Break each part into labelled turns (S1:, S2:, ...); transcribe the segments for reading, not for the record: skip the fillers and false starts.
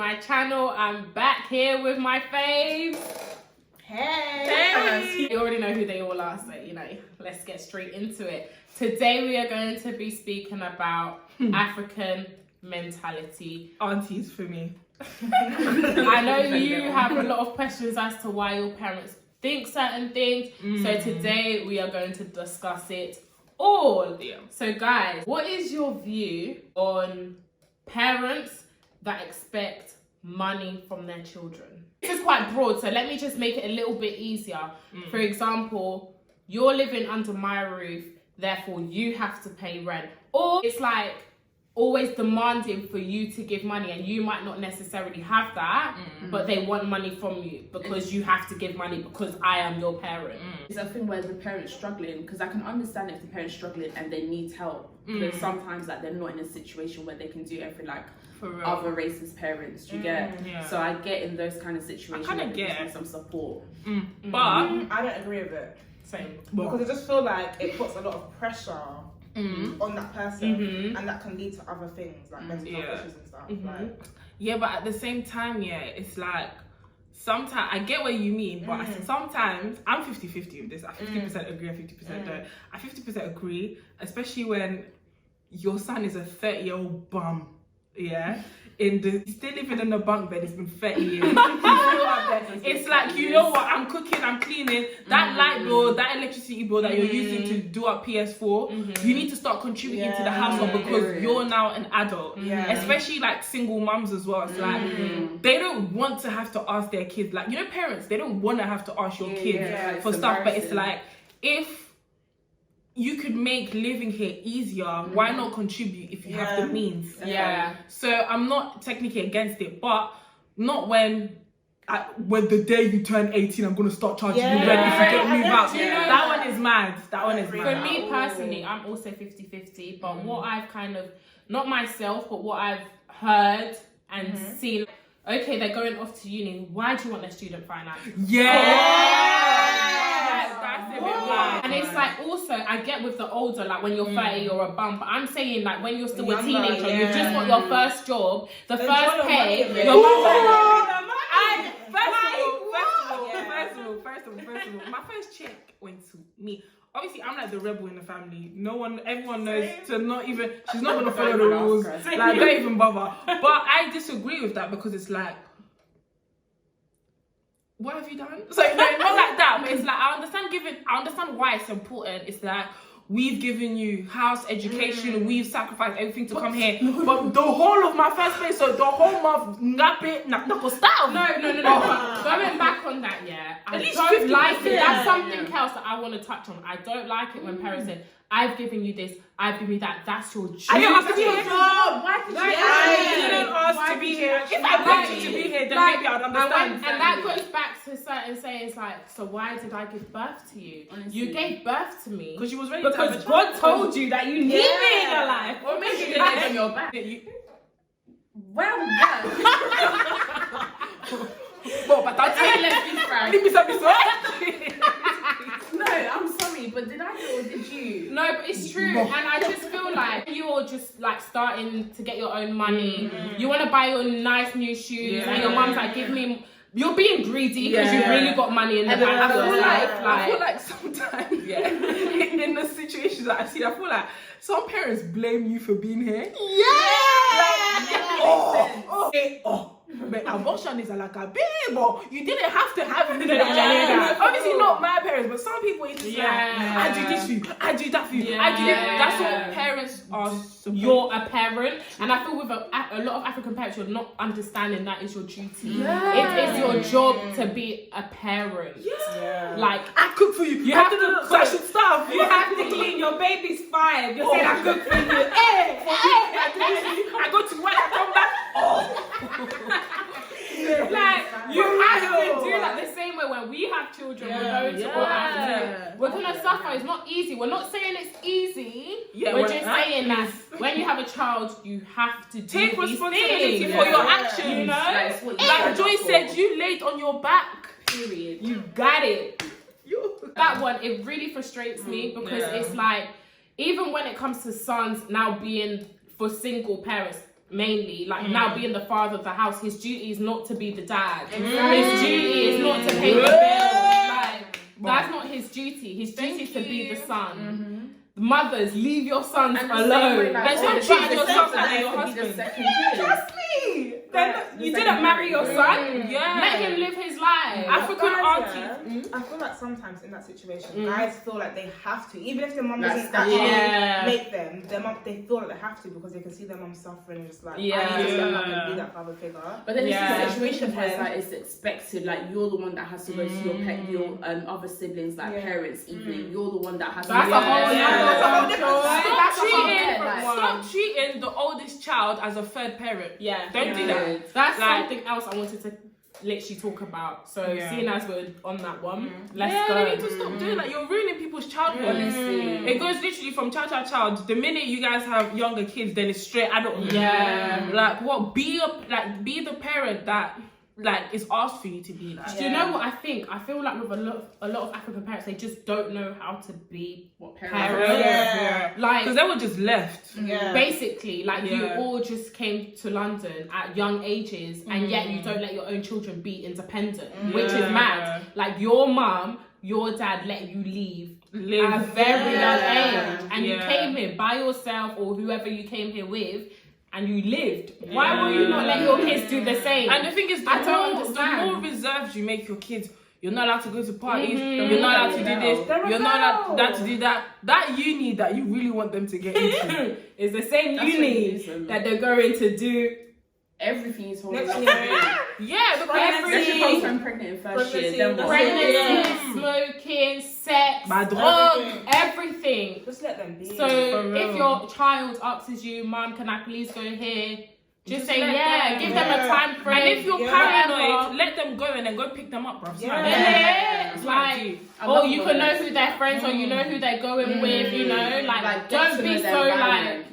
S1: my channel. I'm back here with my faves. Hey! You already know who they all are, so let's get straight into it. Today we are going to be speaking about African mentality.
S2: Aunties for me.
S1: I know you have a lot of questions as to why your parents think certain things, so today we are going to discuss it all. So guys, what is your view on parents that expect money from their children? This is quite broad, so let me just make it a little bit easier. For example, you're living under my roof, therefore you have to pay rent. Or it's like always demanding for you to give money, and you might not necessarily have that, but they want money from you because you have to give money because I am your parent.
S3: It's a thing where the parent's struggling, because I can understand if the parent's struggling and they need help. Because sometimes they're not in a situation where they can do everything like other racist parents. Do you get? So I get in those kind of situations.
S2: I kind of get
S3: some support.
S2: But
S4: I don't agree with it.
S1: Same.
S4: Because I just feel like it puts a lot of pressure on that person, and that can lead to other things like mental health issues and stuff.
S2: but at the same time, it's like sometimes I get what you mean, but sometimes I'm 50-50 with this. I 50% agree, I 50% don't. I 50% agree, especially when your son is a 30-year-old bum. He's still living in a bunk bed. It's been 30 years. It's like, you know what? I'm cooking, I'm cleaning. That light bill, that electricity bill that you're using to do up PS4, you need to start contributing to the household because you're now an adult. Especially like single mums as well. It's like they don't want to have to ask their kids. Like, parents, they don't want to have to ask your kids for stuff. But it's like, if you could make living here easier, why not contribute if you have the means? So I'm not technically against it, but not when the day you turn 18, I'm gonna start charging you rent if you don't move out. That one is mad. That one is mad.
S1: For me personally, I'm also 50-50, but what I've kind of, not myself, but what I've heard and seen, okay, they're going off to uni, why do you want their student finance?
S2: That's a bit mad.
S1: And it's like, also, I get with the older, like when you're 30, you're a bum, but I'm saying like when you're still a teenager, you've just got your first job, the first pay, your
S2: First of all, my first check went to me. Obviously, I'm like the rebel in the family. Everyone knows she's not gonna follow the rules. Like, don't even bother. But I disagree with that because it's like, what have you done? So no, not like that, but it's like I understand why it's important. It's like, we've given you house, education, we've sacrificed everything to come here. But the whole of my first place, so the whole month, No.
S1: Going back on that, I don't like it. That's something else that I want to touch on. I don't like it when parents say, I've given you this, I've given you that. That's your job.
S4: I didn't ask you your job.
S2: I didn't ask to be here. If I wanted you to be here, then maybe I'd understand.
S1: And that goes back to certain sayings like, so why did I give birth to you? Honestly. You gave birth to me
S2: because you was ready
S1: because God told you that you need me in your life.
S3: Or maybe you did it on your back.
S2: Well, but that's it.
S3: Let's be frank.
S2: Leave me something.
S3: No, I'm sorry, but did I do it or did you?
S1: No, but it's true. And I just feel like you're just like starting to get your own money. You want to buy your nice new shoes, and your mum's like, give me. You're being greedy because you really got money in the bank.
S2: I feel like sometimes, in the situations that I see, I feel like some parents blame you for being here. But abortion is like a baby, but you didn't have to have it. Obviously not my parents, but some people it's just like, I do this for you, I do that for you, I do that. That's what parents are.
S1: You're a parent, and I feel with a lot of African parents, you're not understanding that is your duty. It is your job to be a parent. Like,
S2: I cook for you. You have to do special stuff.
S4: You have to clean. Your baby's 5. You're saying I cook for you.
S2: I go to work, I come back.
S1: Like, you have to do that the same way when we have children, we're going to go out and do it. We're going to suffer. It's not easy. We're not saying it's easy. We're just saying that when you have a child, you have to
S2: take responsibility for your actions. Like Joyce said, you laid on your back.
S3: Period.
S1: You got it. That one, it really frustrates me because it's like, even when it comes to sons now being for single parents, mainly, like now being the father of the house, his duty is not to be the dad. His duty is not to pay the bills. Like, that's not his duty. His duty is to be the son. Mothers, leave your sons alone.
S2: Let's not treat your sons like your husband.
S1: Trust me. You didn't marry your son. Let him live his life.
S2: African aunties.
S4: I feel like sometimes in that situation, guys feel like they have to, even if their mum doesn't actually make them, their mum, they feel like they have to because they can see their mum suffering and just like, I need to step up and be that father figure.
S3: But then it's a situation where it's like it's expected, like you're the one that has to go to your other siblings, like parents' evening. You're the one that has to.
S1: That's a whole
S2: Stop treating the oldest child as a third parent. Don't do that.
S1: That's something else I wanted to literally talk about. So seeing as we're on that one, let's go.
S2: They need to stop doing that. You're ruining people's childhood. Honestly, it goes literally from child. The minute you guys have younger kids, then it's straight adulthood. Like what? Be the parent that like is asked for you to be like.
S1: Do you know what I think? I feel like with a lot of African parents, they just don't know how to be parents. Like,
S2: because they were just left.
S1: Basically, like you all just came to London at young ages, and yet you don't let your own children be independent, which is mad. Like your mum, your dad let you live at a very young age, and you came here by yourself or whoever you came here with. And you lived. Why will you not let your kids do the same?
S2: And the thing is, the more reserved you make your kids, you're not allowed to go to parties. You're not allowed to do this. You're not allowed to do that. That uni that you really want them to get into
S1: is the same uni that they're going to do.
S3: Everything is horrible.
S2: Because
S3: everything. I'm pregnant in first year.
S1: Pregnancy, smoking, sex, everything.
S4: Just let them be.
S1: So if your child asks you, "Mom, can I please go here?" Just say give them a time frame.
S2: And if you're paranoid, let them go and then go pick them up, bro.
S1: It's like, you can know who their friends are, you know who they're going with, you know, like don't be so like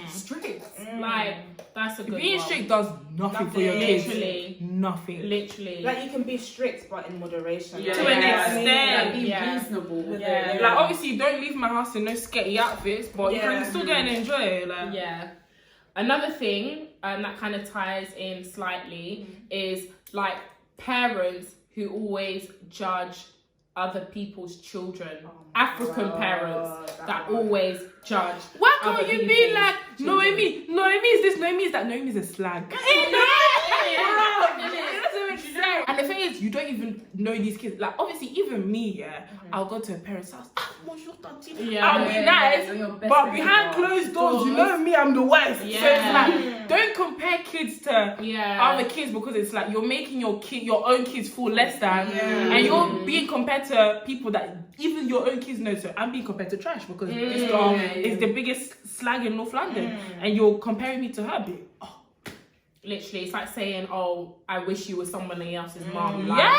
S1: strict. Like that's a good
S2: being
S1: one.
S2: strict does nothing for your kids.
S1: Literally.
S2: Nothing.
S1: Literally.
S4: Like you can be strict but in moderation.
S2: To an extent.
S3: Be reasonable.
S2: Like obviously you don't leave my house in no sketchy outfits, but you can still go and enjoy it. Like.
S1: Another thing that kind of ties in slightly is like parents who always judge other people's children. African parents that always judge.
S2: Why can't you be like Noemi is this, Noemi is that, Noemi is a slag. And the thing is, you don't even know these kids. Like obviously, even me, I'll go to a parent's house. I'll be nice, but behind closed doors, you know me, I'm the worst. So it's like, don't compare kids to other kids because it's like you're making your own kids feel less than, and you're being compared to people that even your own kids know. So I'm being compared to trash because this girl is the biggest slag in North London, and you're comparing me to her.
S1: Literally, it's like saying, "Oh, I wish you were somebody else's mom."
S2: Like,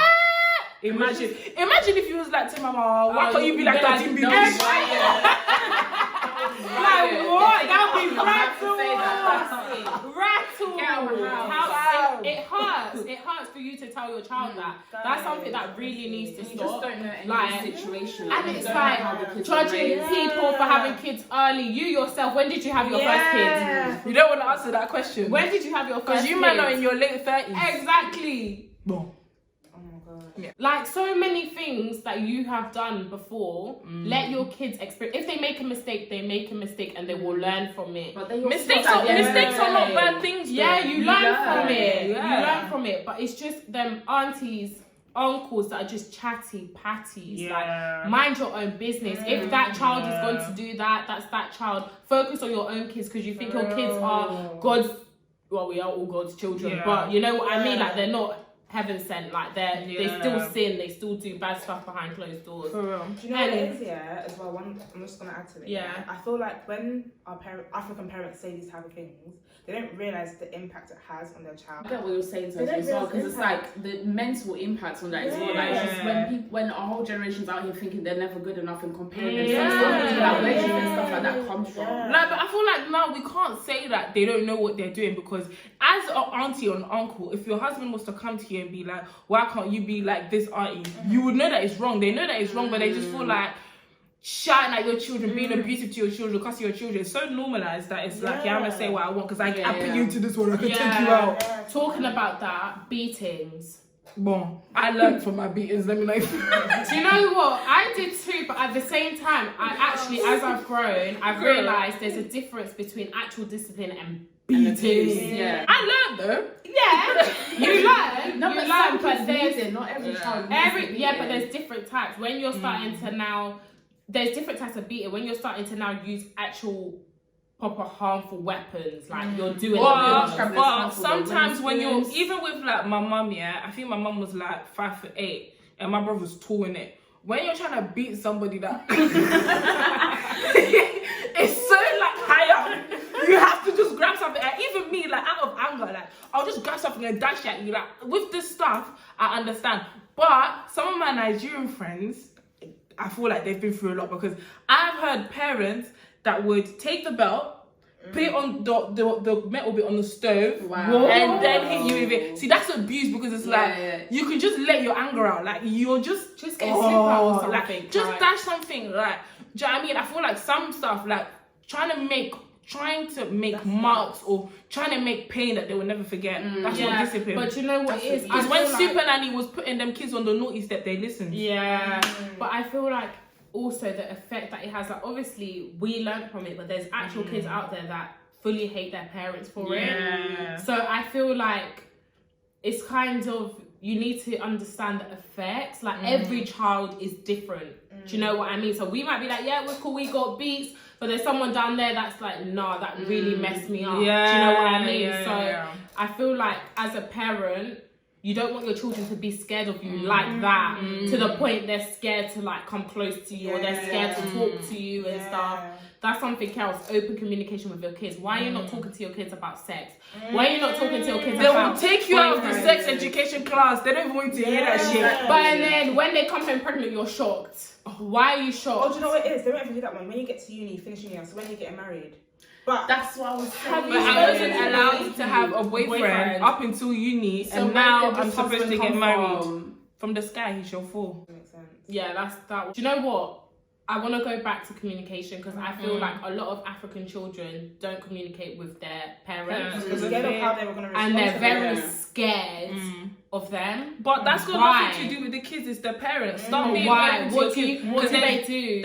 S2: imagine if you was like to mama, why can't you be like that? Like what? That would be
S1: rattle. It hurts for you to tell your child that. That's something that really needs to stop.
S3: You just don't know any situation.
S1: And it's like judging people for having kids early. You yourself, when did you have your first kid?
S2: You don't want to answer that question.
S1: When did you have your first kid?
S2: Because you might are in your late 30s.
S1: Exactly.
S2: Boom.
S1: Like so many things that you have done before, let your kids experience. If they make a mistake, they make a mistake and they will learn from it.
S3: But
S2: mistakes are not bad things.
S1: Yeah, you learn from it. You learn from it. But it's just them aunties, uncles that are just chatty patties. Like, mind your own business. If that child is going to do that, that's that child. Focus on your own kids because you think your kids are God's. Well, we are all God's children, but you know what I mean. Like they're not heaven sent, like they still sin, they still do bad stuff behind closed doors.
S4: For real. Do you know what it is? As well. I'm just gonna add to it. I feel like when our African parents say these type of things, they don't realise the impact it has on their child.
S3: I get what you're saying to us as well, because it's like the mental impact on that as well. Like just when our whole generation's out here thinking they're never good enough and comparing themselves to like where do you think stuff like that comes from?
S2: Like, but I feel like now we can't say that they don't know what they're doing, because as an auntie or an uncle, if your husband was to come to you and be like, why can't you be like this auntie? You would know that it's wrong. They know that it's wrong, but they just feel like shouting at your children, being abusive to your children, cussing your children. It's so normalized that it's like, I'm gonna say what I want because I put you into this one, I can take you out.
S1: Talking about that, beatings.
S2: Bon, I learned from my beatings, let me know.
S1: Do you know what? I did too, but at the same time, I actually, as I've grown, I've realised there's a difference between actual discipline and beatings.
S3: Yeah.
S2: I learned though.
S1: Yeah, you learn.
S3: No,
S1: you
S3: but
S1: learn,
S3: some
S1: but
S3: kids
S1: there's
S3: need it, not every child.
S1: but there's different types. When you're starting to now, there's different types of beating. When you're starting to now use actual proper harmful weapons, like you're doing
S2: but sometimes when you're, even with like my mum, I think my mum was like 5'8" and my brother was tall in it. When you're trying to beat somebody that it's so like high up, you have to just grab something. And even me, like out of anger, like I'll just grab something and dash at you. Like with this stuff, I understand. But some of my Nigerian friends, I feel like they've been through a lot because I've heard parents that would take the belt, put it on the metal bit on the stove, and then hit you with it. See, that's abuse because it's you can just let your anger out. Like you're just
S1: get a slip out or something.
S2: Like just dash something. Like, do you know what I mean? I feel like some stuff, like trying to make marks or trying to make pain that they will never forget. That's not discipline.
S1: But you know what it is?
S2: Because when Super Nanny was putting them kids on the naughty step, they listened.
S1: Yeah. But I feel like also the effect that it has, like obviously we learned from it, but there's actual kids out there that fully hate their parents for it. So I feel like it's kind of, you need to understand the effects. Like every child is different. Do you know what I mean? So we might be like, yeah, we're cool, we got beats, but there's someone down there that's like, nah, that really messed me up. Do you know what I mean? I feel like as a parent, you don't want your children to be scared of you like that, to the point they're scared to like come close to you or they're scared to talk to you and stuff. That's something else. Open communication with your kids. Why are you not talking to your kids about sex? Why are you not talking to your kids about...
S2: They will take you out of the sex education class. They don't even want you to hear that shit.
S1: But and then when they come home pregnant, you're shocked. Why are you shocked?
S4: Oh, do you know what it is? They won't ever do that one. When you get to uni, finish uni, so when you're getting married. But
S3: that's what I was saying.
S2: But I wasn't allowed to have a boyfriend up until uni, so and now I'm supposed to get married. From the sky, he shall fall.
S4: Makes sense.
S1: Yeah, that's that. Do you know what? I want to go back to communication because I feel like a lot of African children don't communicate with their parents.
S4: They're scared of how they were going to respond.
S1: And they're very scared of them.
S2: But that's got nothing to do with the kids, it's the parents. Stop being open to
S1: what do
S2: kids.
S1: they do?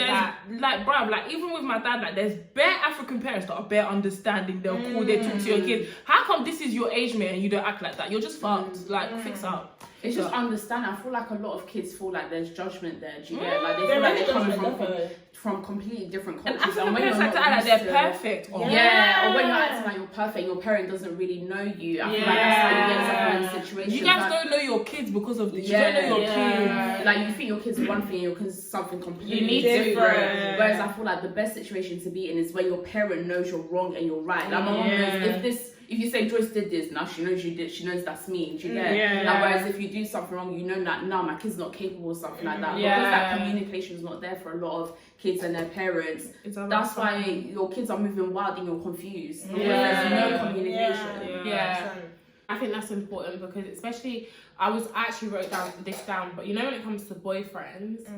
S2: Like, bruv, like even with my dad, like there's bare African parents that are bare understanding, they're cool, they talk to your kids. How come this is your age mate and you don't act like that? You're just fucked. Like, fix up.
S3: It's just understand. I feel like a lot of kids feel like there's judgment there. Do you get? Like they feel like they're coming from completely different cultures.
S2: And when you're like to act like they're perfect.
S3: Or when you're acting like you're perfect, your parent doesn't really know you. I feel like that's how you get stuck in a situation.
S2: You guys don't know your kids because of this. You don't know your kids.
S3: Like you think your kids are one thing, your kids are something completely
S1: different.
S3: Whereas I feel like the best situation to be in is where your parent knows you're wrong and you're right. Like my mom knows if you say Joyce did this, now she knows you did. She knows that's me. Do you get? Like, whereas if you do something wrong, you know that my kid's not capable of something like that. Because that communication is not there for a lot of kids and their parents. That's why your kids are moving wild and you're confused. Because there's no communication.
S1: I think that's important because especially I was actually wrote this down, but you know when it comes to boyfriends,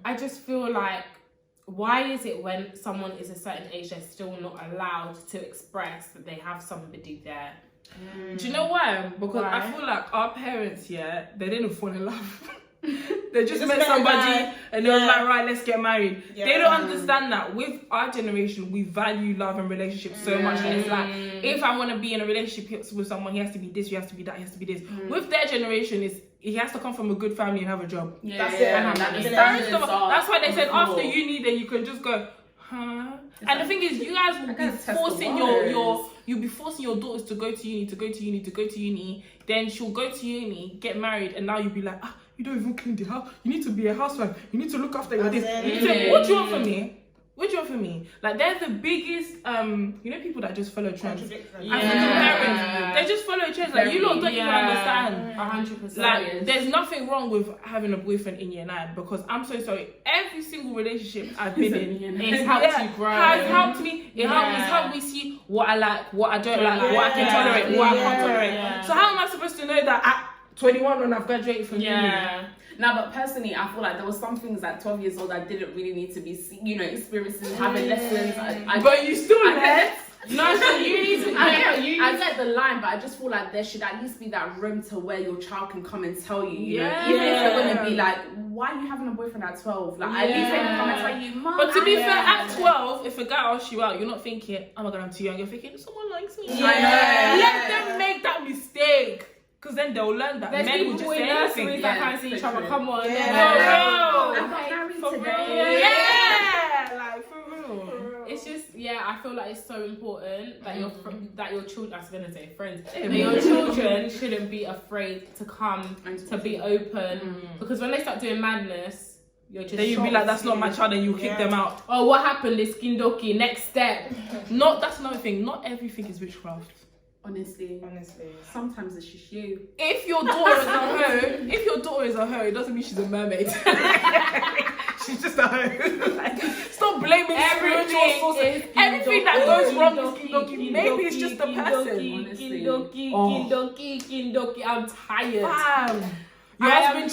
S1: I just feel like, why is it when someone is a certain age they're still not allowed to express that they have somebody there?
S2: Do you know why? Because I feel like our parents, they didn't fall in love. They just met somebody and they were like, right, let's get married. They don't understand that with our generation, we value love and relationships so much that it's like, if I want to be in a relationship with someone, he has to be this, he has to be that, he has to be this. With their generation, he has to come from a good family and have a job.
S4: That's it.
S2: That's why they said after uni, then you can just go, huh? And the thing is, you guys will be forcing you'll be forcing your daughters to go to uni. Then she'll go to uni, get married, and now you'll be like, you don't even clean the house. You need to be a housewife. You need to look after your this. What do you want from me? What do you want from me? Like, they're the biggest, people that just follow trends. African parents, they just follow trends. Like, you lot don't even understand.
S1: 100%.
S2: Like, there's nothing wrong with having a boyfriend in year 9 because I'm so sorry. Every single relationship I've been in,
S1: it's helped you grow.
S2: Has helped me. It's helped me see what I like, what I don't like, what I can tolerate, what I can't tolerate. So how am I supposed to know that at 21 when I've graduated from uni.
S3: No, but personally, I feel like there were some things at 12 years old I didn't really need to be, experiencing, having lessons.
S2: But you still learn.
S1: No, so you need to.
S3: I get the line, but I just feel like there should at least be that room to where your child can come and tell you. You know, even if they're gonna be like, "Why are you having a boyfriend at 12?" Like, at least they can come and tell you, "Mom."
S2: But to be fair, at 12, if a guy asks you out, you're not thinking, "Oh my god, I'm too young." You're thinking, "Someone likes me." Let them make that mistake. Because then they'll learn that
S1: There's
S2: men will
S1: people
S2: just
S1: in
S2: say
S1: nurseries
S2: anything.
S1: that can't see each other. Come on.
S3: I'm married today.
S2: Like for real.
S1: It's just I feel like it's so important that your children. I was gonna say friends. That your children shouldn't be afraid to come to be open because when they start doing madness, you're just.
S2: Then you'll be like, "That's not my child," and you kick them out.
S1: Oh, what happened? This skindoki. Next step.
S2: That's another thing. Not everything is witchcraft.
S3: Honestly, sometimes it's just you.
S2: If your daughter is a hoe, it doesn't mean she's a mermaid. She's just a hoe. Stop blaming spiritual sources. Everything that goes wrong is kindoki. Maybe it's just the person.
S1: Kindoki. I'm tired.
S2: Your husband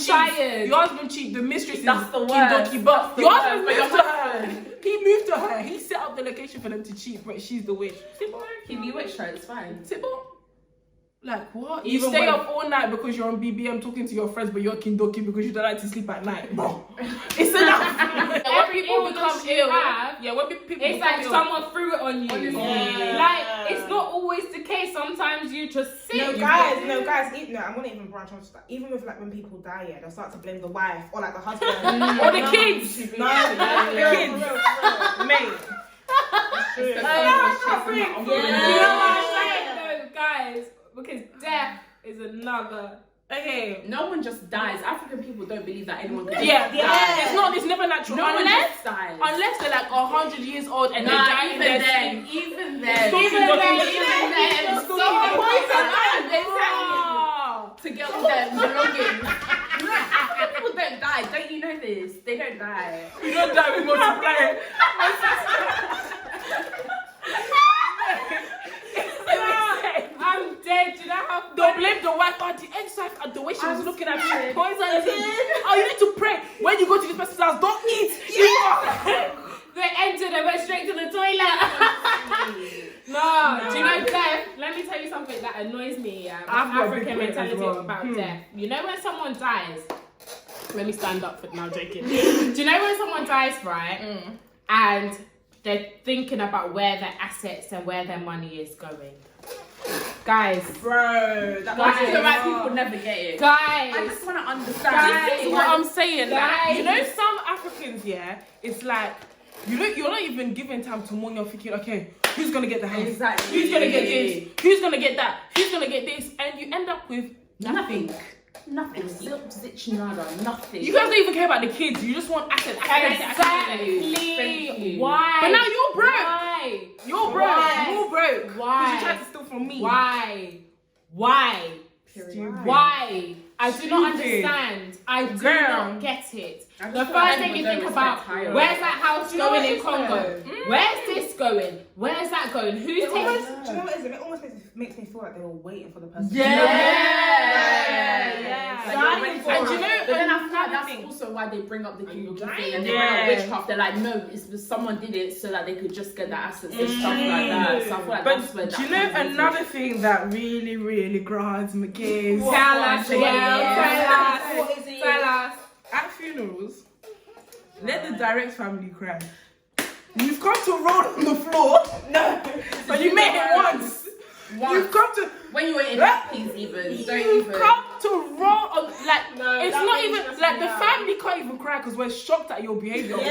S2: cheat. The mistress
S3: That's
S2: is
S3: the
S2: kindoki, but your husband moved to her.
S3: her.
S2: He moved to her. He set up the location for them to cheat, but she's the witch.
S3: He bewitched her. It's fine.
S2: Like what? You stay up all night because you're on BBM talking to your friends, but you're kindoki because you don't like to sleep at night. It's enough.
S1: When people become ill,
S2: when people
S1: it's like someone threw it on you. Like it's not always the case. Sometimes you just sit.
S4: No, guys. I'm gonna even branch on to that. Even with like when people die, they'll start to blame the wife or like the husband
S2: or the kids.
S4: The kids. Mate.
S1: You know what I'm saying, though, guys? Because death is another.
S2: Okay.
S3: No one just dies. African people don't believe that anyone can
S2: die. It's never natural.
S3: No one just dies.
S2: Unless they're like 100 years old and they die in their sleep.
S3: Even then. To get all their belongings. African people don't die. Don't you know this? They don't die.
S2: We don't die, we multiply.
S1: I'm dead. Do you know how?
S2: Don't blame the wife or the ex-wife and the way she was looking at you. Poison. Oh, you need to pray. When you go to this person's house, don't eat.
S1: They entered and went straight to the toilet. No, do you know death? Let me tell you something that annoys me. African mentality about death. You know when someone dies. Let me stand up for now, joking. Do you know when someone dies, right? And they're thinking about where their assets and where their money is going. Guys,
S4: bro,
S3: that's the right people never get it.
S1: Guys,
S3: I just want to understand.
S2: This is what I'm saying. Like, you know, some Africans, it's like you're not even giving time to mourn. You're thinking, okay, who's gonna get the house?
S3: Exactly.
S2: Who's gonna get this? Who's gonna get that? Who's gonna get this? And you end up with nothing.
S3: Nothing. Zilch nada. Nothing.
S2: You guys don't even care about the kids. You just want assets.
S1: Exactly. Why?
S2: But now you're broke.
S1: Why?
S2: You're broke.
S1: Why?
S2: You're broke.
S1: Why?
S2: Because you tried to steal from me.
S1: Why?
S3: Period.
S1: Why? I do not understand. I do not get it. The first thing you think about, where's that house going in Congo? Where's this going? Where's that going? Who's taking?
S4: Do you know what it is? It almost makes me feel like they were waiting for the person.
S3: Yeah.
S1: And
S3: do you know, but then I feel like that's also why they bring up the Kindoki thing and they bring up witchcraft. They're like, no, it's someone did it so that they could just get the assets and stuff like that. So I feel like that's where that.
S2: Do you know another thing that really, really grinds my gears?
S1: Tell us.
S2: At funerals, let the direct family cry. You've come to roll on the floor. No, but you made it once. You've come to
S3: when you were in peace even. Don't even
S2: come to roll on it's not even like the family can't even cry because we're shocked at your behavior. You're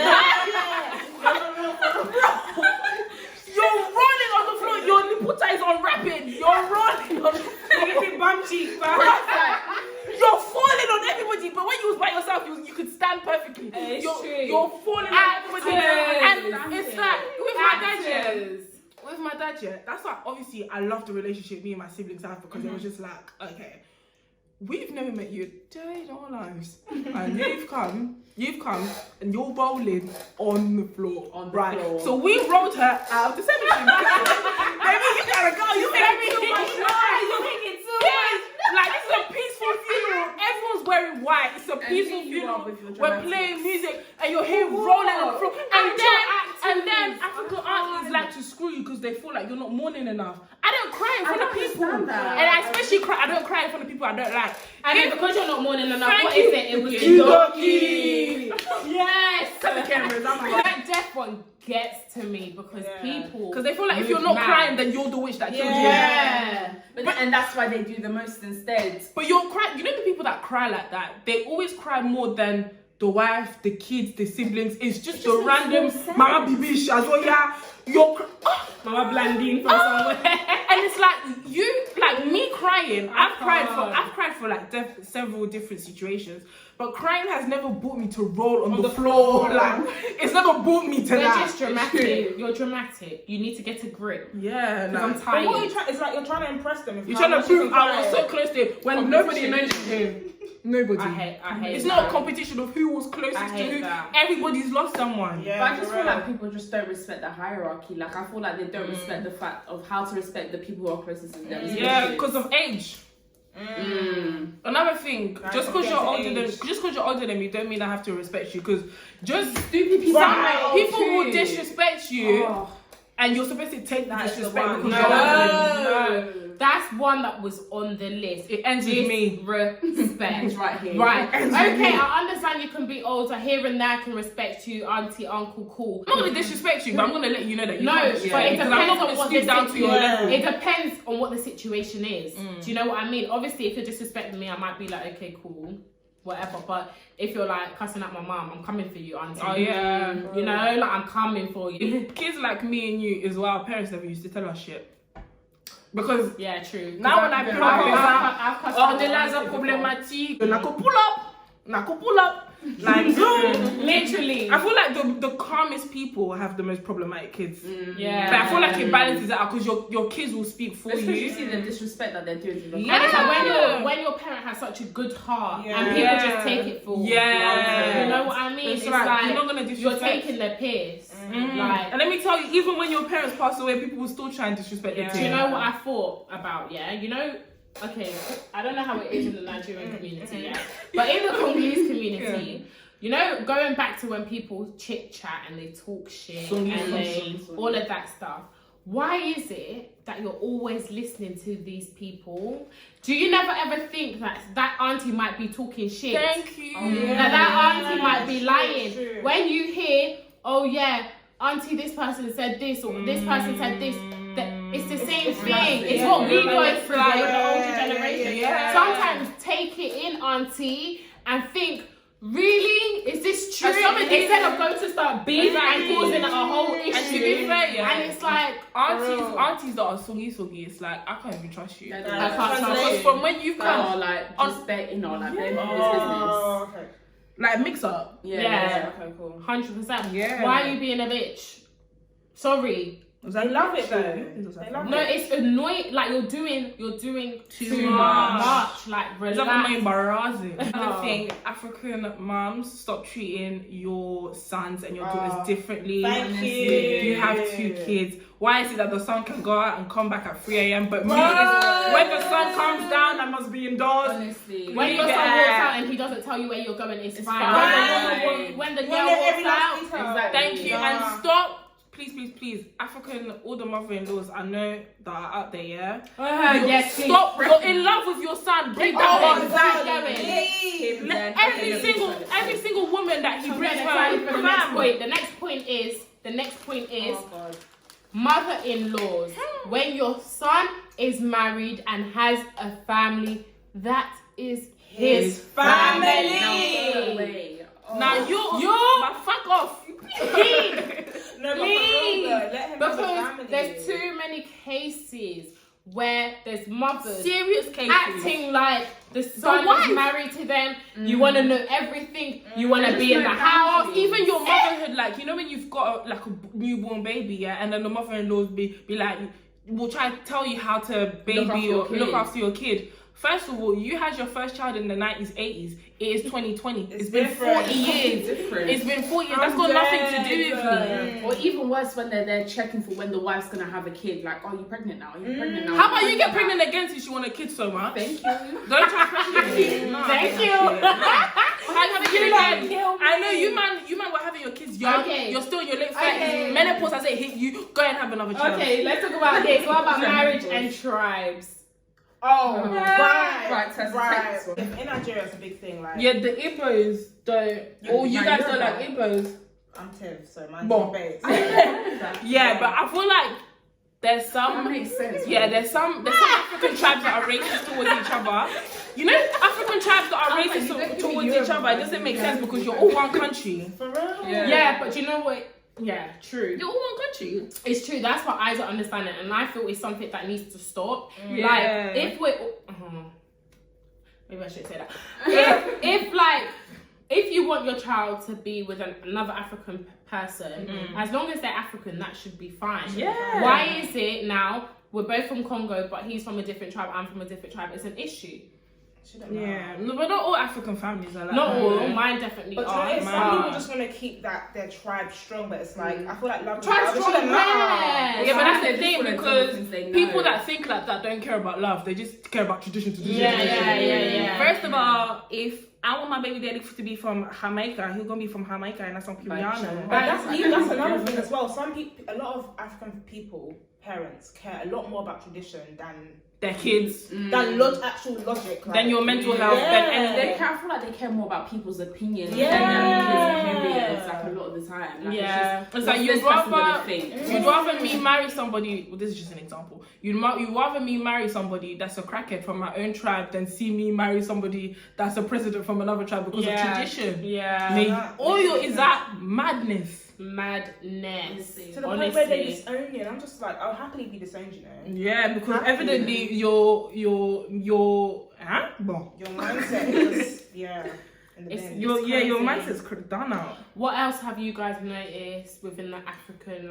S2: rolling on the floor. Your liputa is unwrapping. You're rolling on the floor. You're falling on everybody, but when you was by yourself, you could stand perfectly. You're falling on everybody, and it's like with my dad, that's why obviously I love the relationship me and my siblings have because it was just like, okay, we've never met you a day in our lives, and you've come and you're rolling on the floor, right? So we rolled her out of the cemetery. Baby, you gotta go. You make me too much noise. You make it too much. Like this is a peaceful funeral. peaceful funeral, we're playing music, and you're here rolling on the floor, and then African aunties like to screw you because they feel like you're not mourning enough. I don't cry in front of people, and I especially cry. I don't cry in front of people I don't like.
S1: And then because you're not mourning enough, what
S2: you.
S1: is it? It was
S2: Yudoki.
S1: Yes.
S2: The cameras. I'm like,
S1: that death one gets to me because people,
S2: because they feel like if you're not crying, then you're the witch that killed you.
S3: Yeah. But and that's why they do the most instead.
S2: But you're crying. You know the people that cry like that, they always cry more than the wife, the kids, the siblings. It's just the random Mama Bibish as well. Yeah, you're
S1: Mama Blandine from somewhere.
S2: And it's like you, like me crying. I've cried for like several different situations. But crying has never brought me to roll on the floor. Like it's never brought me to
S1: You're
S2: that.
S1: just dramatic. You're dramatic. You need to get a grip.
S2: Yeah, like,
S1: I'm tired.
S4: But what it's like you're trying to impress them.
S2: You're trying to prove I was so close to him when nobody mentioned him. Nobody.
S1: I hate
S2: it's
S1: that.
S2: not a competition of who was closest to who.
S1: That.
S2: Everybody's lost someone.
S3: Yeah, but I just feel like people just don't respect the hierarchy. Like I feel like they don't respect the fact of how to respect the people who are closest to them.
S2: Yeah, because of age. Another thing, just because you're older than me, don't mean I have to respect you. Because just stupid people, people will disrespect you, and you're supposed to take the disrespect because you're older than me.
S1: That's one that was on the list.
S2: It ends with me.
S1: Respect.
S3: Right here.
S1: Right. Okay, I understand you can be older. Here and there I can respect you, auntie, uncle, cool.
S2: I'm not going to disrespect you, but I'm going to let you know that you
S1: No,
S2: can't.
S1: but it
S2: Because I'm
S1: depends
S2: not
S1: on
S2: going to
S1: what
S2: stoop
S1: the
S2: down to your level.
S1: It depends on what the situation is. Do you know what I mean? Obviously, if you're disrespecting me, I might be like, okay, cool, whatever. But if you're like cussing at my mom, I'm coming for you, auntie.
S2: Oh yeah.
S1: You know, like I'm coming for you.
S2: Kids like me and you as well, our parents never used to tell us shit. Because
S1: yeah, true.
S2: now when I pull up, the lads are problematic. And I could pull up. Like
S1: literally.
S2: I feel like the calmest people have the most problematic kids.
S1: Yeah.
S2: But I feel like it balances it out because your kids will speak for
S3: Especially
S2: you.
S3: you see the disrespect that they're doing to them.
S1: And it's like when your parent has such a good heart and people just take it for
S2: you
S1: know what I mean?
S2: It's like you're not gonna disrespect.
S1: You're taking the piss. Like,
S2: and let me tell you, even when your parents pass away, people will still try and disrespect their
S1: do you know what I thought about? Yeah, you know. Okay, I don't know how it is in the Nigerian community, but in the Congolese community, you know, going back to when people chit chat and they talk shit all of that stuff. Why is it that you're always listening to these people? Do you never ever think that auntie might be talking shit?
S2: Thank you.
S1: That auntie might be lying. True. When you hear, oh yeah, auntie, this person said this or this person said this. It's the same thing. It's what we go through with the older generation. Sometimes take it in, auntie, and think, really? Is this true? Instead of going to start beefing and causing a whole issue.
S2: And to be fair,
S1: and it's like
S2: aunties that are soggy, it's like I can't even trust you.
S1: I can't trust you.
S2: Because from when you've come,
S3: like just bet, you know, like business.
S2: Like mix up.
S1: Yeah.
S4: Okay, cool.
S1: 100%.
S2: Yeah.
S1: Why are you being a bitch? Sorry.
S4: They love it though.
S1: No, it's annoying. Like you're doing too much. Like relax.
S2: It's embarrassing. Another thing, African moms, stop treating your sons and your daughters differently.
S4: Thank you.
S2: You have 2 kids. Why is it that the son can go out and come back at 3 a.m. but me, when the sun comes down, I must be indoors.
S3: Honestly.
S1: When your son walks out and he doesn't tell you where you're going, it's fine. When the girl walks out,
S2: thank you. And stop. Please, all the mother-in-laws I know that are out there,
S1: yes,
S2: stop. You're in love with your son. Bring that every single woman that he brings her.
S1: The next point is mother-in-laws. When your son is married and has a family, that is his family.
S2: Now you fuck off.
S1: Please, because there's too many cases where there's mothers
S2: serious cases
S1: acting like the son is married to them. You want to know everything. You want to be in the house.
S2: Even your motherhood, like you know when you've got a newborn baby, and then the mother-in-laws be like, will try to tell you how to look after your kid. First of all, you had your first child in the 90s, 80s. It is 2020. It's been 40 years. It's been 40 years. That's got nothing to do with me.
S3: Or even worse, when they're checking for when the wife's gonna have a kid. Like, oh, you pregnant now? Are you pregnant now?
S2: How about you get pregnant again since you want a kid so much?
S3: Thank you.
S2: Don't try to pressure me.
S1: Thank you.
S2: I know you man were having your kids young. Okay. You're still in your late 30s. Okay. Menopause has it hit you. Go and have another child.
S1: Okay, let's talk about this. What about marriage and tribes?
S4: Oh, right. In Nigeria, it's a big thing. Like,
S2: yeah, the Igbos don't. You guys don't like Igbos.
S4: I'm Tiv, so mine's not base.
S2: Yeah, but I feel like there's some.
S3: That makes sense.
S2: Yeah, there's some African tribes that are racist towards each other. You know, African tribes that are racist towards each other. It doesn't make sense because you're all one country.
S4: For real?
S1: Yeah, but you know what? Yeah, true.
S2: You're all one country.
S1: It's true. That's what I don't understand it, and I feel it's something that needs to stop.
S2: Yeah.
S1: Like, if we're, maybe I should say that. If you want your child to be with another African person, as long as they're African, that should be fine.
S2: Yeah.
S1: Why is it now we're both from Congo, but he's from a different tribe, I'm from a different tribe? It's an issue.
S2: Yeah, no, but not all African families are like
S1: not
S2: that.
S1: all, mine definitely
S4: but
S1: are.
S4: Some people just want to keep their tribe strong, but it's like I feel like love
S1: tribe strong,
S2: yeah, but that's the thing because people that think like that don't care about love. They just care about tradition.
S1: Yeah.
S2: First of all, if I want my baby daddy to be from Jamaica, he's gonna be from Jamaica and that's from Puyana.
S4: But that's another thing as well. Some people, a lot of African parents care a lot more about tradition than
S2: their kids,
S4: than actual logic,
S2: than your mental health, than anything.
S3: I feel like they care more about people's opinions than
S1: Yeah.
S3: their opinions, like a lot of the time. Like,
S1: Yeah.
S2: It's like you'd rather me marry somebody. Well, this is just an example. You'd rather me marry somebody that's a crackhead from my own tribe than see me marry somebody that's a president from another tribe because of tradition.
S1: Yeah.
S2: Is that madness?
S1: Madness.
S4: To the point where they disown you, and I'm just like, I'll happily be disowned, you know.
S2: Yeah, because evidently your
S4: mindset is
S2: your mindset's done out.
S1: What else have you guys noticed within the African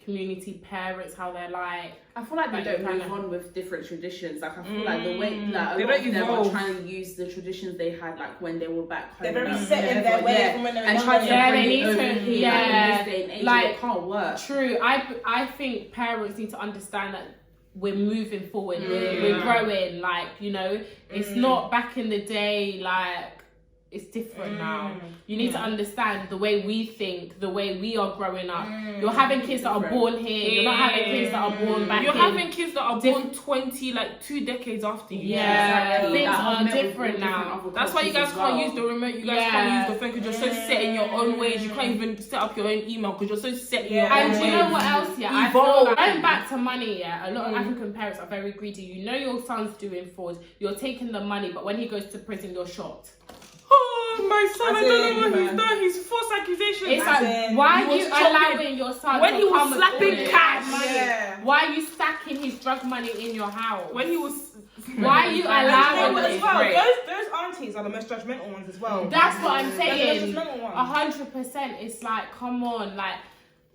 S1: community, parents, how they're like?
S3: I feel like they don't move on with different traditions. Like I feel like the way a lot
S2: don't
S3: of them are
S2: evolve.
S3: trying to use the traditions they had like when they were back home.
S4: They're very set in their way from when they were
S3: and trying to bring
S1: they
S3: it over
S1: need to,
S3: here. Like, in this day and age,
S1: like,
S3: it can't work.
S1: True. I think parents need to understand that we're moving forward. We're growing. Like, you know, it's not back in the day. Like, it's different now. You need to understand the way we think, the way we are growing up. You're having kids that are born here. You're not having kids that are born back
S2: You're having kids that are born 2 decades after you.
S1: Yeah, things are different now.
S2: That's why you guys can't use the remote. You guys can't use the phone because you're so set in your own ways. You can't even set up your own email because you're so set in your own ways.
S1: And you know what else? Yeah, I feel like going back to money. Yeah, a lot of African parents are very greedy. You know your son's doing fraud. You're taking the money, but when he goes to prison, you're shocked.
S2: Oh, my son, I don't know what he's done. He's false accusations.
S1: It's like, why are you allowing your son
S2: when
S1: to
S2: he was
S1: come
S2: slapping
S1: with
S2: cash?
S1: money? Why are you stacking his drug money in your house?
S2: When he was...
S1: Why are you allowing
S4: as
S1: this?
S4: well? Those aunties are the most judgmental ones as well.
S1: That's what I'm saying.
S4: 100%.
S1: It's like, come on, like,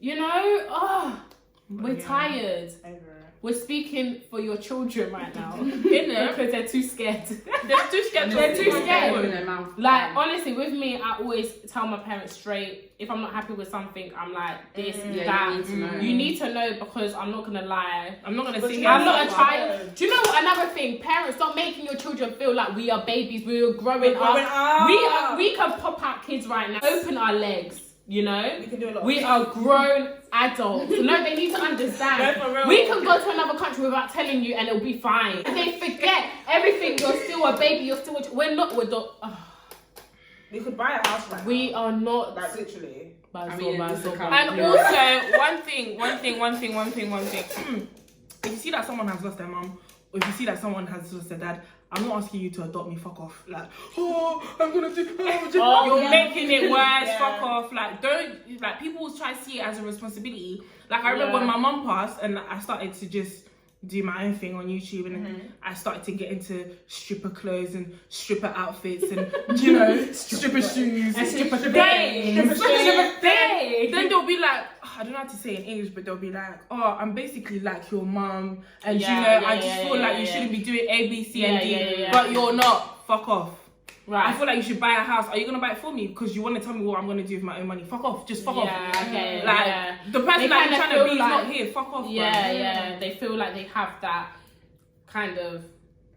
S1: you know, we're tired. We're speaking for your children right now, because they're too scared.
S2: They're too scared.
S1: Like, honestly, with me, I always tell my parents straight. If I'm not happy with something, I'm like this, that. You need to know because I'm not gonna lie.
S2: I'm not gonna say
S1: I'm not a child. Do you know what? Another thing, parents, stop making your children feel like we are babies. We're growing up. We can pop out kids right now. Open our legs. You know, we are grown adults. No, they need to understand. We can go to another country without telling you, and it'll be fine. They forget everything. You're still a baby. You're still. We're not.
S4: We could buy a house right now.
S1: We are not.
S4: Like literally.
S2: And also, one thing. If you see that someone has lost their mom, or if you see that someone has lost their dad, I'm not asking you to adopt me, fuck off. Like, I'm gonna do, you're making it worse, fuck off. Like, don't, like, people will try to see it as a responsibility. Like, I remember when my mum passed and I started to just do my own thing on YouTube and I started to get into stripper clothes and stripper outfits and, you know, stripper shoes and stripper things. Then they'll be like, I don't know how to say it in English, but they'll be like, I'm basically like your mum and you know, I just feel like you shouldn't be doing A, B, C and D, but you're not. Fuck off. Right. I feel like you should buy a house. Are you gonna buy it for me? Because you want to tell me what I'm gonna do with my own money. Fuck off. Just fuck off.
S1: Okay.
S2: Like the person that you're trying to be is not here. Fuck off.
S1: Yeah. They feel like they have that kind of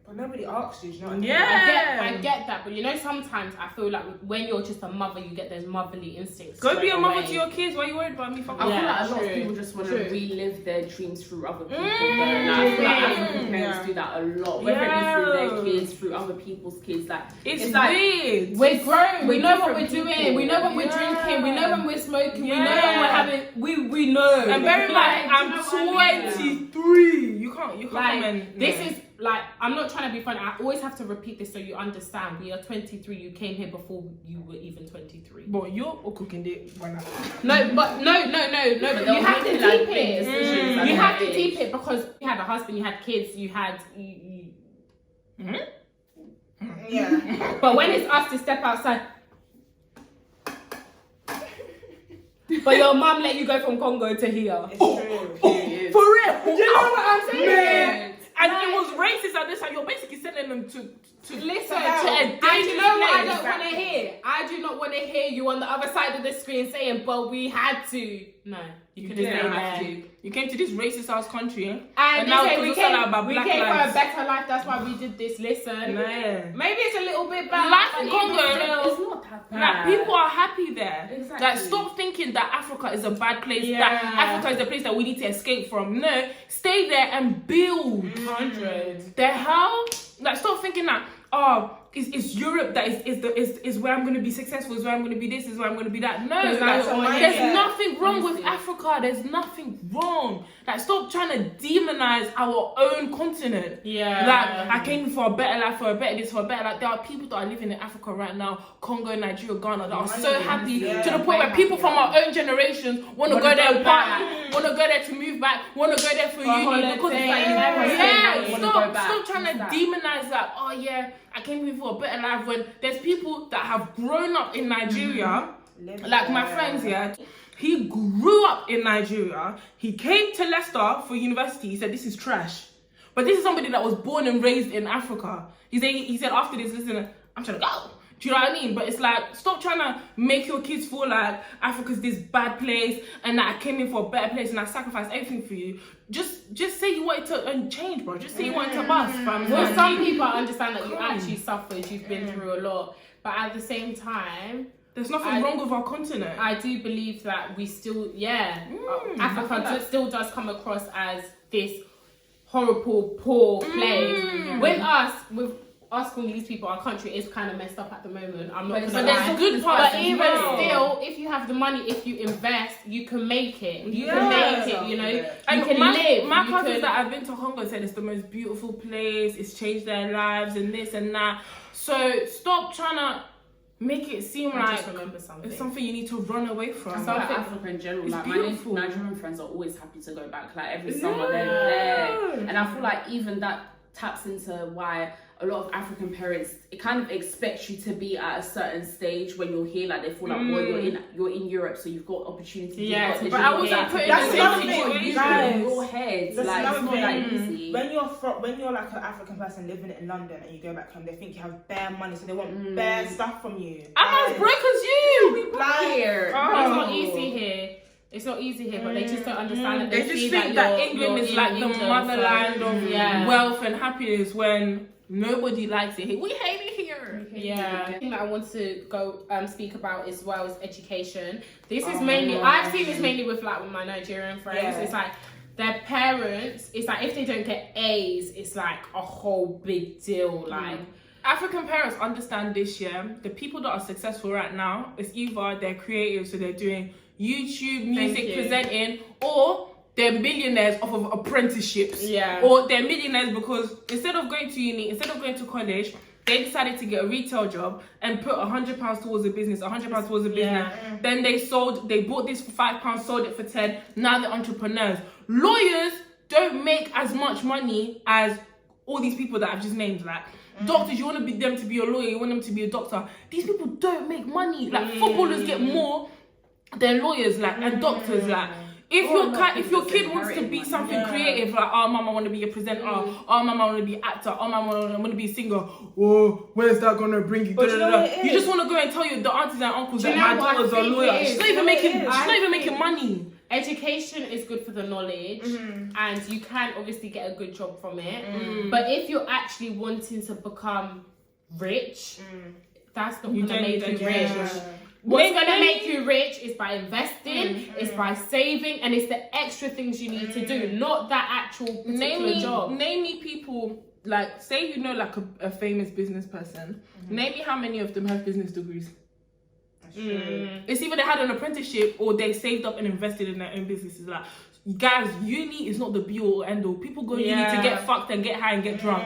S4: But nobody asks you, do you know what I mean?
S2: Yeah.
S1: I get that, but you know, sometimes I feel like when you're just a mother, you get those motherly instincts.
S2: Go be a mother
S1: away.
S2: to your kids. Why are you worried about me? Fuck
S3: I
S2: off.
S3: feel like a lot
S1: true,
S3: of people just want to
S1: true.
S3: relive their dreams through other people. Like, I feel like African parents do that a lot. Whether it be through their kids, through other people's kids. Like
S2: It's
S3: like
S2: weird.
S1: We're grown. We know what we're
S3: different
S1: doing.
S3: people.
S1: We know when we're drinking. We know when we're smoking. We know when
S2: Yeah.
S1: we're having. We know.
S2: And bear in mind, I'm
S1: do you know what I mean?
S2: 23. You can't
S1: Like,
S2: come and...
S1: this is like, I'm not trying to be funny. I always have to repeat this so you understand. We are 23. You came here before you were even 23.
S2: But you're all cooking it right now.
S1: No, but no. But you have to deep
S3: like,
S1: it.
S3: decisions
S1: You
S3: at
S1: have
S3: that
S1: to
S3: age.
S1: deep it because you had a husband, you had kids, you had.
S4: Yeah.
S1: But when it's us to step outside. But your mum let you go from Congo to here.
S4: It's true.
S2: For real?
S1: Do you know what I'm saying?
S2: And it was racist at this time. You're basically sending them to
S1: Listen,
S2: to a
S1: and you
S2: dangerous
S1: know what I
S2: place.
S1: don't want to hear? I do not want to hear you on the other side of the screen saying, but we had to. No, you could have
S2: didn't
S1: stayed
S2: have
S1: there.
S2: to. You came to this racist ass country,
S1: And
S2: now
S1: listen,
S2: we
S1: we
S2: came,
S1: came,
S2: about
S1: we
S2: black
S1: came for a
S2: lives.
S1: better life, that's why we did this. Listen,
S2: Man.
S1: maybe it's a little bit bad.
S2: Life
S1: but
S2: in
S1: even
S2: Congo,
S1: still-
S3: It's not that bad.
S2: Like, people are happy there.
S3: Exactly.
S2: Like, stop thinking that Africa is a bad place.
S1: Yeah.
S2: That Africa is the place that we need to escape from. No, stay there and build.
S1: 100.
S2: The hell? Like, stop thinking that, oh, it's Europe that is where I'm going to be successful, is where I'm going to be this, is where I'm going to be that. No,
S1: Because
S2: like,
S1: that's what I
S2: there's
S1: get.
S2: nothing wrong with
S3: Honestly.
S2: Africa. There's nothing wrong. Like, stop trying to demonize our own continent.
S1: Yeah.
S2: Like, I came for a better life, for a better this, for a better life. There are people that are living in Africa right now, Congo, Nigeria, Ghana, that are so happy
S4: Yeah.
S2: to the point where people from our own generations want to go there and party, want to go there to move back, want to go there for uni
S1: holiday,
S2: because it's like,
S1: everything.
S2: yeah,
S3: Wanna go back.
S2: stop trying to
S3: That.
S2: demonize that. Oh yeah, I came here for a better life. When there's people that have grown up in Nigeria, like my friends here. He grew up in Nigeria. He came to Leicester for university. He said, this is trash. But this is somebody that was born and raised in Africa. He said after this, listen, I'm trying to go. Do you know what I mean? But it's like, stop trying to make your kids feel like Africa's this bad place and that I came in for a better place and I sacrificed everything for you. Just say you wanted to change, bro. Just say you wanted to bust, fam.
S1: Well, some people understand that you actually suffered, you've been through a lot. But at the same time,
S2: there's nothing wrong with our continent.
S1: I do believe that we still, Africa still does come across as this horrible, poor place. With us Congolese people, our country is kind of messed up at the moment. I'm not gonna
S2: But
S1: lie.
S2: there's good parts
S1: But
S2: as
S1: even
S2: well.
S1: still, if you have the money, if you invest, you can make it. You
S2: Yeah.
S1: can make it, you know.
S2: And
S1: You can
S2: my
S1: live.
S2: cousins that have been to Congo said it's the most beautiful place. It's changed their lives and this and that. So stop trying to make it seem
S1: I
S2: like
S1: just remember something.
S2: it's something you need to run away from.
S3: I feel like Africa in general,
S2: It's
S3: like
S2: beautiful.
S3: my Nigerian friends are always happy to go back. Like every summer they're there, and I feel like even that taps into why a lot of African parents, it kind of expects you to be at a certain stage when you're here. Like they feel like, well, you're in Europe, so you've got opportunity.
S1: Yeah,
S2: but I wasn't put in
S4: That's
S2: the
S4: another
S2: same
S4: thing,
S2: situation.
S4: guys.
S3: in your head.
S4: That's
S3: Like it's
S4: another
S3: not that
S4: thing.
S3: easy.
S4: When you're like an African person living in London and you go back home, they think you have bare money, so they want bare stuff from you.
S2: I'm as broke as you.
S4: Like,
S3: Here.
S1: It's not easy here. It's not easy here, but they just don't understand that.
S2: They
S1: They
S2: just
S1: see
S2: think
S1: that
S2: that
S1: you're
S2: England is
S1: in
S2: like the
S1: England, so-
S2: motherland of
S1: Yeah.
S2: wealth and happiness when nobody likes it here. We hate it here.
S1: Yeah. The thing that I want to go speak about as well is education. This is mainly, I've seen this mainly with my Nigerian friends.
S4: Yeah.
S1: It's like their parents, it's like if they don't get A's, it's like a whole big deal. Like,
S2: African parents understand this, yeah. The people that are successful right now, it's either they're creative, so they're doing YouTube, music,
S1: you.
S2: presenting, or they're millionaires off of apprenticeships.
S1: Yeah.
S2: Or they're millionaires because instead of going to uni, instead of going to college, they decided to get a retail job and put £100 towards a business, £100 towards a business.
S1: Yeah.
S2: Then they bought this for £5, sold it for 10. Now they're entrepreneurs. Lawyers don't make as much money as all these people that I've just named. Like doctors, you want them to be a lawyer, you want them to be a doctor. These people don't make money. Like footballers get more than lawyers, like and doctors, like. If your kid wants to be something creative, like, oh, mom, I want to be a presenter, oh, mom, I want to be an actor, oh, mom, I want to be a singer, oh, where's that going to bring you?
S4: But you know what it
S2: You
S4: is?
S2: just want to go and tell your the aunties and uncles
S1: Do you
S2: that my
S1: know what I
S2: daughters are
S1: think
S2: lawyers.
S1: it is?
S2: She's not even making money.
S1: education is good for the knowledge, and you can obviously get a good job from it. But if you're actually wanting to become rich, that's not going to make you rich. What's going to make you rich is by investing, it's by saving, and it's the extra things you need to do, not that actual particular job.
S2: Name me people, like, say you know like a famous business person. Name me how many of them have business degrees. It's either they had an apprenticeship or they saved up and invested in their own businesses. Like, guys, uni is not the be all end all. People go uni to get fucked and get high and get drunk.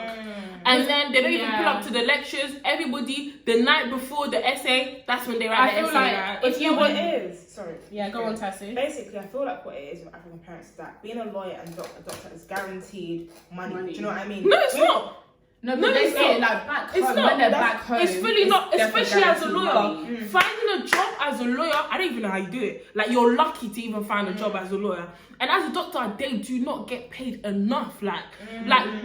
S2: And then they don't even pull up to the lectures. Everybody, the night before the essay, that's when they write the essay.
S1: Like, if you want...
S4: What it is, sorry.
S1: Yeah, go on, Tassie.
S4: Basically, I feel like what it is with African parents is that being a lawyer and a doctor is guaranteed money. Do you know what I mean?
S2: No, it's not.
S3: No, but they say it like back home. When they're back home,
S2: it's fully not, especially as a lawyer.
S3: Money.
S2: Finding a job as a lawyer, I don't even know how you do it. Like, you're lucky to even find a job as a lawyer. And as a doctor, they do not get paid enough. Like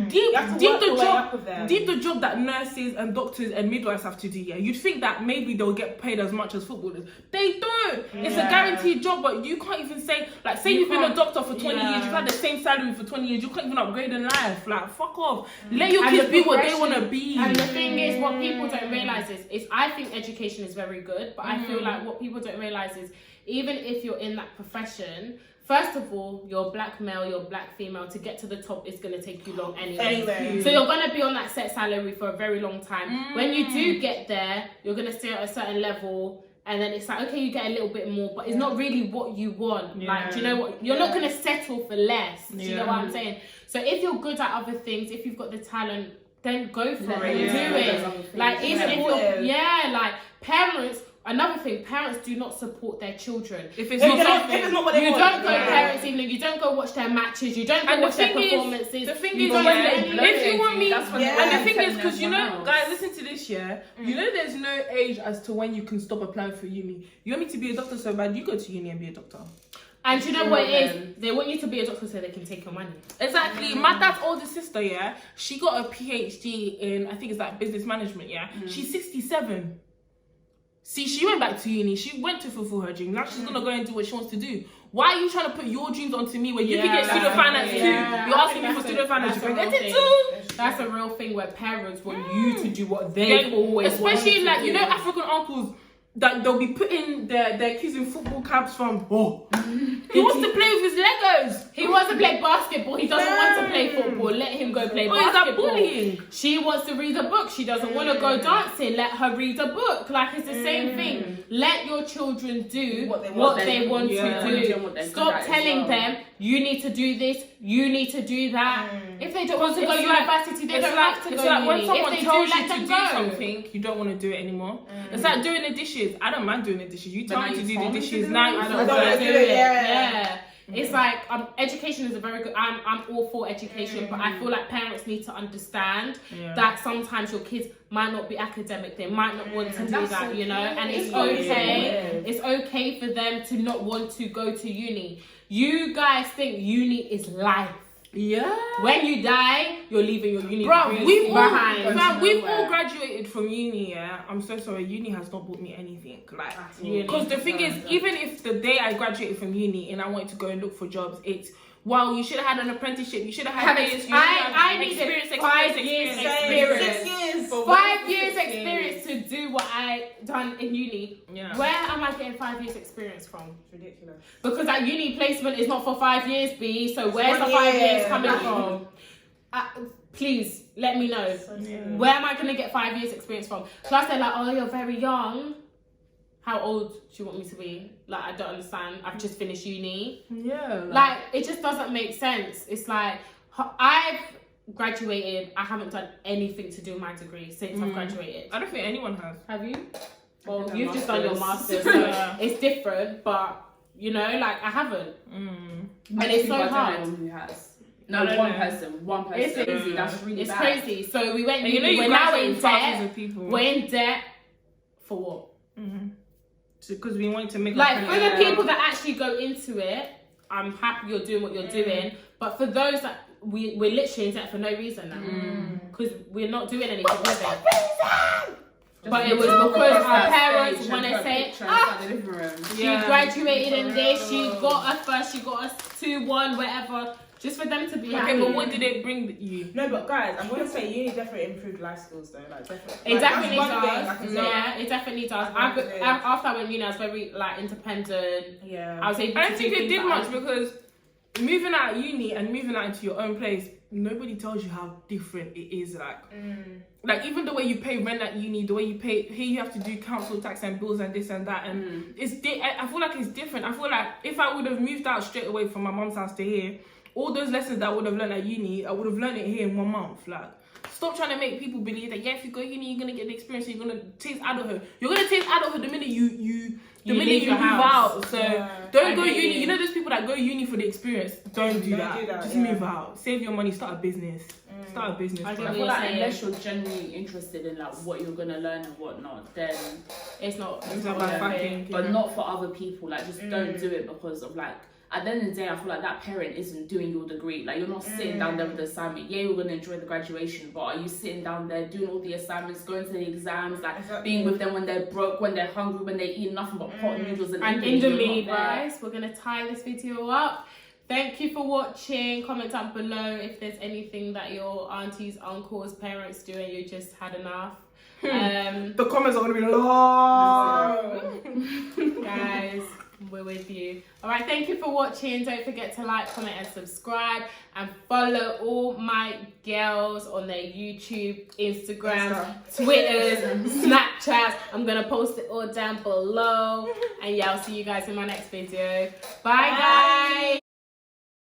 S2: deep the job that nurses and doctors and midwives have to do. Yeah, you'd think that maybe they'll get paid as much as footballers. They don't. It's a guaranteed job, but you can't even say, like, say you've been a doctor for 20 years, you've had the same salary for 20 years, you can't even upgrade in life. Like, fuck off. Let your kids be what they want to be.
S1: And the thing is, what people don't realise is I think education is very good, but I feel like what people don't realise is, even if you're in that profession, first of all, you're black male, you're black female, to get to the top is going to take you long anyway. So you're going to be on that set salary for a very long time. When you do get there, you're going to stay at a certain level, and then it's like, okay, you get a little bit more, but it's not really what you want. Like, do you know what? You're not going to settle for less. Do you know what I'm saying? So if you're good at other things, if you've got the talent, then go for it. Do it. Like, even if you're, like, parents... Another thing, parents do not support their children. If it's not what they want. You don't go parents' evening, you don't go watch their matches, you don't go watch their performances.
S2: The thing is, if you want me, and the thing is, because you know, guys, listen to this, you know there's no age as to when you can stop applying for uni. You want me to be a doctor so bad, you go to uni and be a doctor.
S1: And you know what it is? They want you to be a doctor so they can take your money.
S2: Exactly. My dad's older sister, she got a PhD in, I think it's like business management, She's 67. See, she went back to uni. She went to fulfill her dream. Now she's going to go and do what she wants to do. Why are you trying to put your dreams onto me when you can get student finance too? You're asking me for student finance. You can get it too.
S1: That's a real thing where parents want you to do what they always want.
S2: Especially, like, you know, African uncles, that they'll be putting their kids in football caps from, he wants to play with his Legos.
S1: He wants to play basketball. He doesn't want to play football. Let him go play basketball. Is that bullying? She wants to read a book. She doesn't want to go dancing. Let her read a book. Like, it's the same thing. Let your children do what they want to do. Stop telling them, you need to do this, you need to do that. If they don't want to go to university, they don't have to go.
S2: It's like when someone tells you to do something, you don't want to do it anymore. It's like doing the dishes. I don't mind doing the dishes. You tell me to do the dishes now. I don't want to do it.
S1: Yeah. It's like education is a very good. I'm all for education, but I feel like parents need to understand that sometimes your kids might not be academic. They might not want to do that, you know. And it's okay. It's okay for them to not want to go to uni. You guys think uni is life. Yeah. When you die, you're leaving your uni behind.
S2: We've all graduated from uni, I'm so sorry. Uni has not bought me anything. Like, because the thing is, even if the day I graduated from uni and I wanted to go and look for jobs, it's, well, you should have had an apprenticeship. You should have had this.
S1: I needed 5 years experience. 5 years experience to do what I done in uni. Yeah. Where am I getting 5 years experience from?
S4: It's ridiculous.
S1: Because that uni placement is not for 5 years, B. So where's the 5 years coming from? Please let me know. Where am I going to get 5 years experience from? Plus they're like, oh, you're very young. How old do you want me to be? Like, I don't understand. I've just finished uni. Yeah. Like, it just doesn't make sense. It's like, I've graduated. I haven't done anything to do with my degree since I've graduated.
S2: I don't think anyone has.
S1: Have you? Well, you've just done your master's, so it's different. But, you know, like, I haven't. And it's so hard.
S3: Who has. No, one person.
S1: It's
S3: crazy. That's really
S1: bad.
S3: It's
S1: crazy. So we went uni. We're now in debt. We're in debt for what?
S2: Because we wanted to make
S1: like for the people that actually go into it, I'm happy you're doing what you're doing. But for those that we're literally in debt for no reason now, because we're not doing anything with it. But it was because our parents want to say, she graduated in this, she got a first, she got a 2-1, whatever. Just for them to be happy.
S2: Okay, but what did it bring you?
S4: No, but guys, I'm gonna say uni definitely improved life skills though. Like definitely.
S1: It definitely does.
S4: Yeah,
S1: it definitely does. After I went uni, I was very like independent.
S4: Yeah.
S1: I was able
S2: I
S1: to
S2: don't think
S1: do
S2: it did
S1: things
S2: much because moving out of uni and moving out into your own place, nobody tells you how different it is. Like even the way you pay rent at uni, the way you pay here, you have to do council tax and bills and this and that, and I feel like it's different. I feel like if I would have moved out straight away from my mum's house to here, all those lessons that I would have learned at uni, I would have learned it here in 1 month. Like, stop trying to make people believe that if you go uni, you're gonna get the experience, you're gonna taste adulthood. You're gonna taste adulthood the minute you move out. So don't go uni. You know those people that go uni for the experience. Don't do that. Just move out. Save your money. Start a business. Start a business.
S3: I feel like unless you're genuinely interested in like what you're gonna learn and whatnot, then
S1: it's not.
S2: It's about fucking.
S3: But not for other people. Like just don't do it because of like. At the end of the day, I feel like that parent isn't doing your degree. Like, you're not sitting down there with the assignment. Yeah, you're going to enjoy the graduation, but are you sitting down there doing all the assignments, going to the exams, like being with them when they're broke, when they're hungry, when they eat nothing but pot noodles and
S1: Indomie, guys? We're going to tie this video up. Thank you for watching. Comment down below if there's anything that your aunties, uncles, parents do and you just had enough.
S2: The comments are going to be long.
S1: Guys, we're with you. Alright, thank you for watching. Don't forget to like, comment and subscribe, and follow all my girls on their YouTube, Instagram, Twitters, Snapchats. I'm gonna post it all down below, and yeah, I'll see you guys in my next video. Bye. Guys.